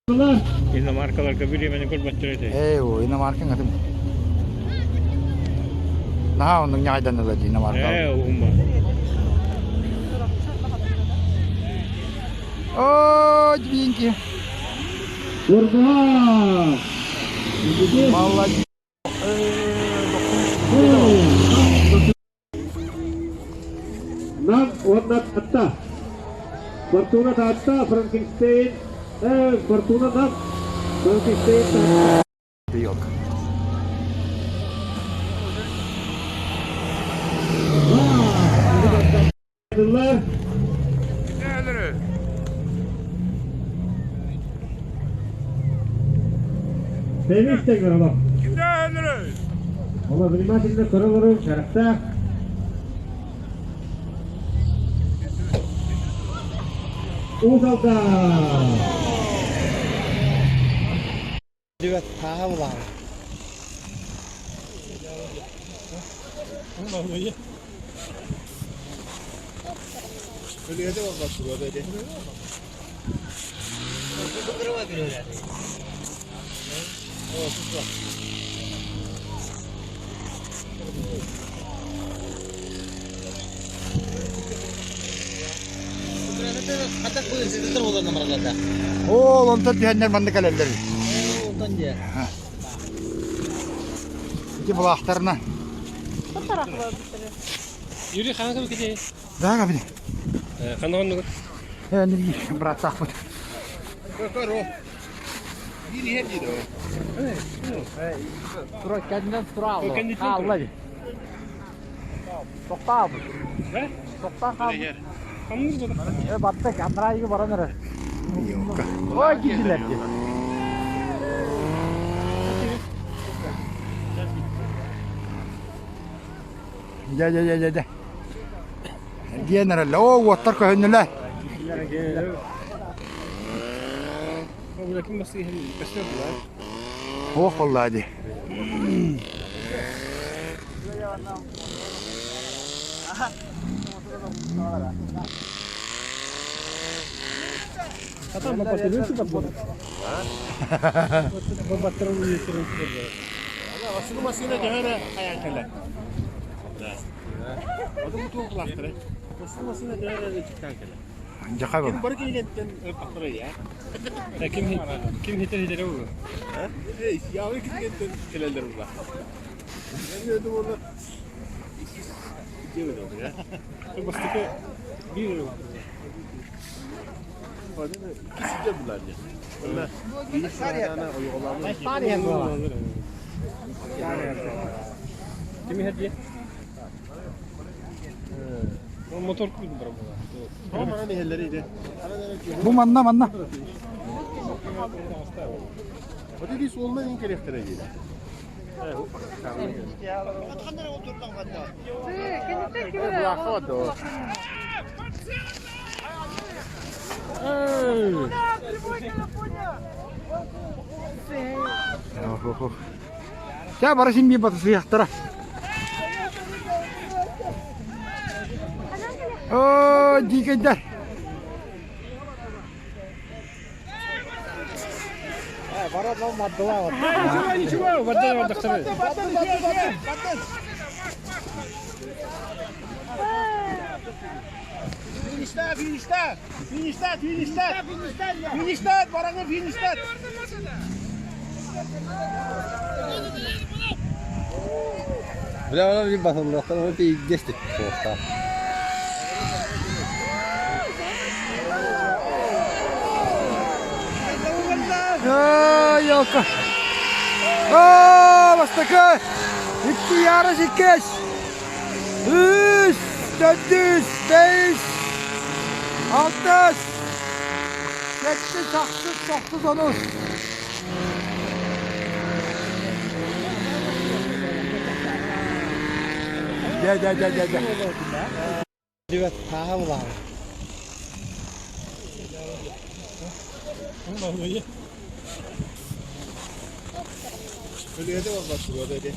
Dinamarkalarga bir yemeni kurbatçı O Dinamarka nggak tuh? Nah, untuk nyaidan lagi Dinamarka. Umma. Oh, jingki. Kurban. Malah. Nam warna atta. Fortuna atta Frankenstein. Fortuna nam. Frankenstein. Yok. Adalar. Sevinç tekrar Allah. Allah bilmezinde karaları şarkta. Uzalda. Evet, tahu lah. Öyle de olmaz burada böyle. Oh, loncat dihannya mana kalender? Iki bulaklarına. Yürü kanka bir kere. Daha kapı. Kanka onu. Ini berat takut. Karo. Gini her gidi o. Surat kendinden surat O kendinden Allah. Allah. Sokta abi. Ne? Sokta abi. Anladınız mı? Batta kamerayı bara nere? Yok. O gidiler ki. Ya. Dia nere lo water ko hönüle. ولكن مسيح الكسر لا. Oh vallahi. Hatta babatırın şu bak. Babatırın yürütürün şu bak. Ana asıl masine değere hayalkeler. Adı bu toplaktır. Asıl masine değere çıkan keler. Jaka Kim baba. barık iletten örtüktür ya. Kim hitir o? Ha? Yavru iletten kelerler burada. Ben dedim ona. Gidiyor ya. Bastıkı bir euro. Hadi ne? Sizce bunlar ya. Onlar bir sıradan uygulamalar. Tarihe bu. Kimi hediye? O motor kurdu burada. Ama hani helleriydi. Bu manna. Hadi biz olmayan gerektirir değil. Ya bara şimdi bir batı yahtara. Oh, dikeder. Bara lan maddeler var. Ничего, вода доктора. Finişler, barangı finişler. Bravo bir bakın doktor onu bir geçti soğukta. Yok. Oh, bastıkı. İki yarış iki. 3, 4, 5, 6, 7, 8, 9. Gel. Evet, tahu lah. Öyle de olmaz burada böyle.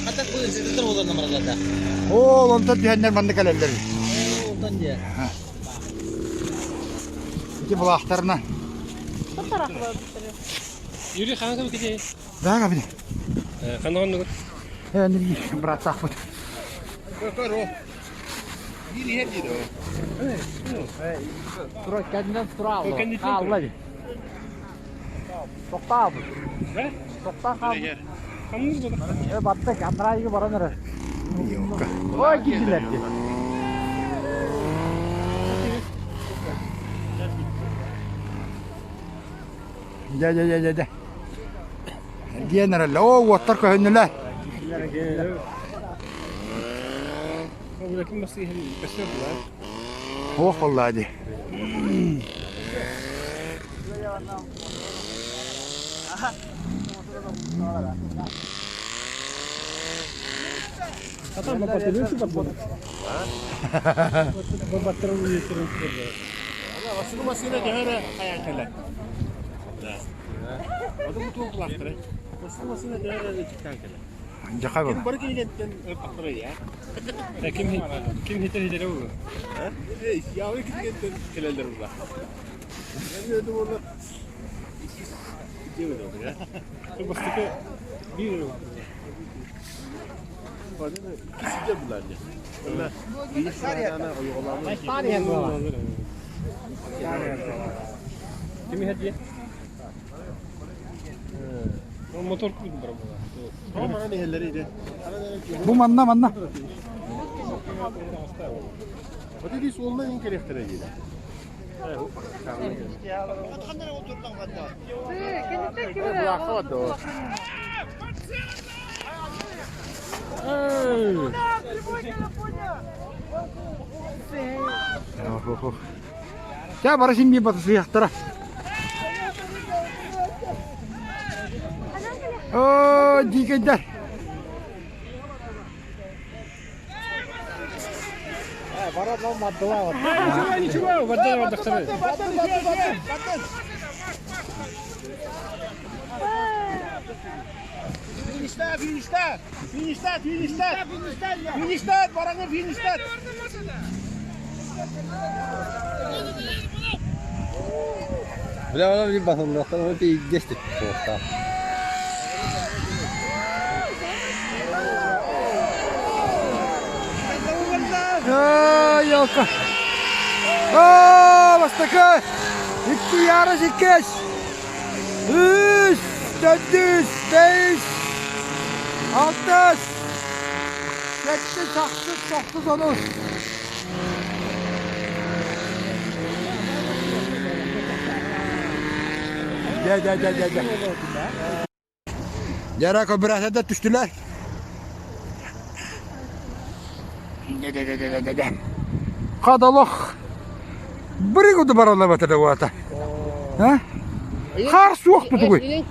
Hatta bu izlediler o zaman zaten. Oo, ondan diyenler bende kalender. Ondan diye. İki bulaklarına. Yürü kanka bir gidelim. Daha kapıda. Kanka onu. Yani bir bırak takmadı. Bakar o. Yeni her yeri o. Tura kendinden tura O kendi için tura. Allah. Sokta abi. Ne? Sokta abi. Yer. Kanımız burada. Battık. Andrayı bana nere? Yok. O gidiler. Ya. Diyenler o water köhünler. O bırakın basıyı hem gösterdiler. Oh vallahi. Hatta batırıyor ki bak bunu. Bu batırıyor yetirin. Asıl masine dehara hayatıyla. Adı bu tuğuk laktırı. Asıl masine dehara çıkan kele. Cakay baba. Kim barık ilgilentten paktırı ya. Kim hitir o? Yavru ilgilentten keleler burada. Ben dedim orada. İki öyle oldu ya. Bu bastıkı bir euro. Bana ikisi de bunlar ya. Bunlar bir tane uygulama. Kimi hediye? O motor kurdu burada. Ama bana ne helleriydi? Bu manna. Hadi biz olmayan gerektirir yine. Bırakı vardı o. Ya barışın bir batısı yaktıra. Oo, dikkat. Ничего, вода доктора. Finişler, baranı finişler. Bile ona bir bakın noktadan onu bir geçti soğukta. Yok. Oo, bastık. İki yarış iki. 3, 4, 5, 6, 7, 8, 9. Gel. Yarak o biraz da düştüler. Gel. Kadalok. Biri kudu barala batırdı bu ata. Ha? Kar soğuk tutu koy.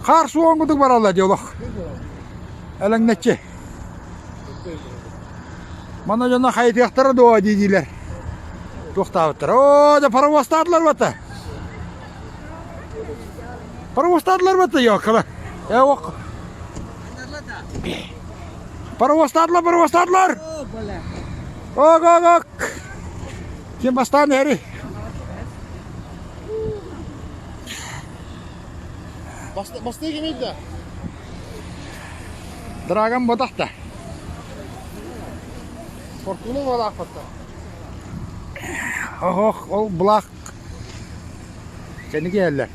Kar soğuk kudu barala diyorlar. Elin netçi. Bana canına kayıt yaktara doğa dediler. Toxtavıtlar. Oo da paravostadlar bata. Paravostadlar bata yok. Yok. Paravostadlar. Ok. Kim bastan heri? Bastı gibi de. Dragan bodakta. Fortuna mı alak batta? O bulak. Seni gelirler.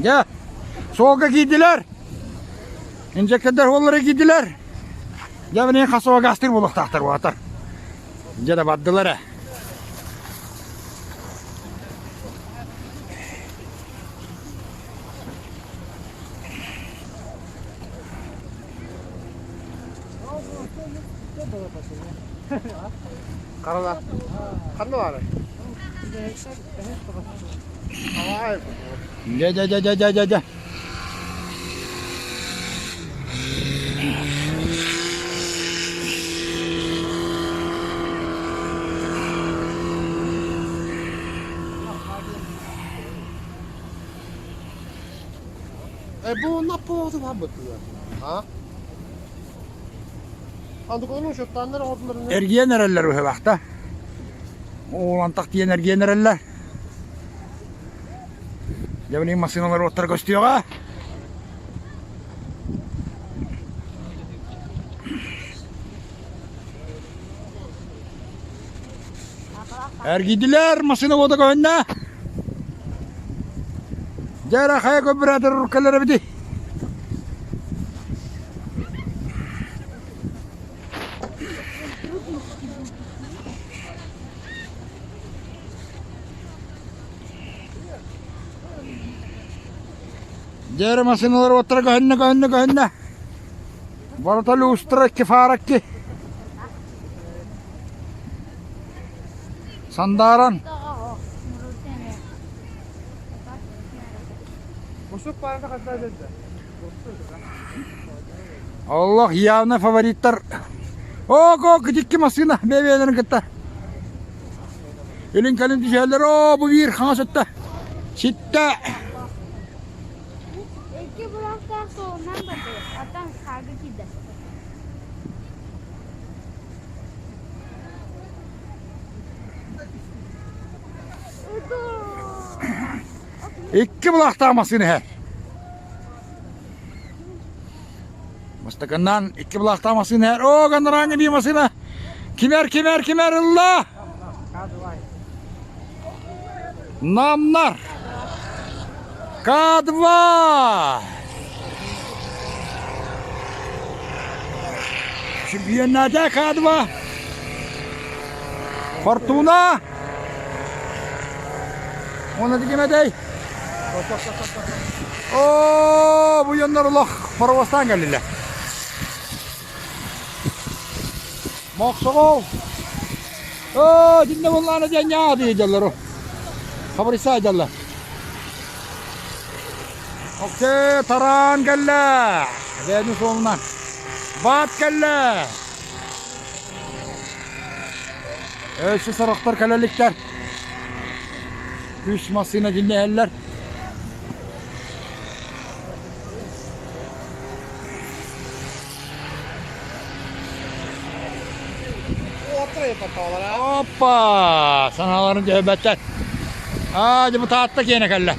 Ya. Soğuğa giydiler. İnce kadar hollara giydiler. Ya beni kasaba gastır bulak tahtır bu atar. İnce de baddılar ha. Karada. Kandı var. Ay. Ja. Bu napoldu var bu. Ha? Andık onun şuttanlar ordularını. Ergiye nereller bu vakta? Oğlan tak diyen ergiye nereller? Cebinin masinaları ortaya gösteriyor ha? Ergidiler masina oda önüne. Cerrahaya köprüde rurkaları bidi. Cerrah masinaları ortaya önüne. Baratalı ustura kifarakki. Sandaran. Musluk parada kaç tane dedi? Allah yavna favoritler. O küçük masina bebelerin kıtta. Elin kalın düşerler. O bu bir kana sütte. Sitte. İki bloktan sonra bakıyor. Atan sargı gider. İki bulakta masina he. Mustakandan iki bulakta masina he. O kandıran gibi masina. Kimer Allah. Namlar. Kadva. Şampiyonada kadva. Fortuna. Ona dikemedey. Oo bu yönler Allah Paravastan geldiler. Moksogol. Oo dinle bunlarını dünya diyecekler o. Haberi sayacaklar. Okey taran gelle. Verdi sonundan. Bat gelle. Evet şu saraklar kalelikler. Üç masina dinleyenler. Oturaya patalar ha. Hoppa! Sanaların cehbetten. Hadi bu tahtta yine kelle.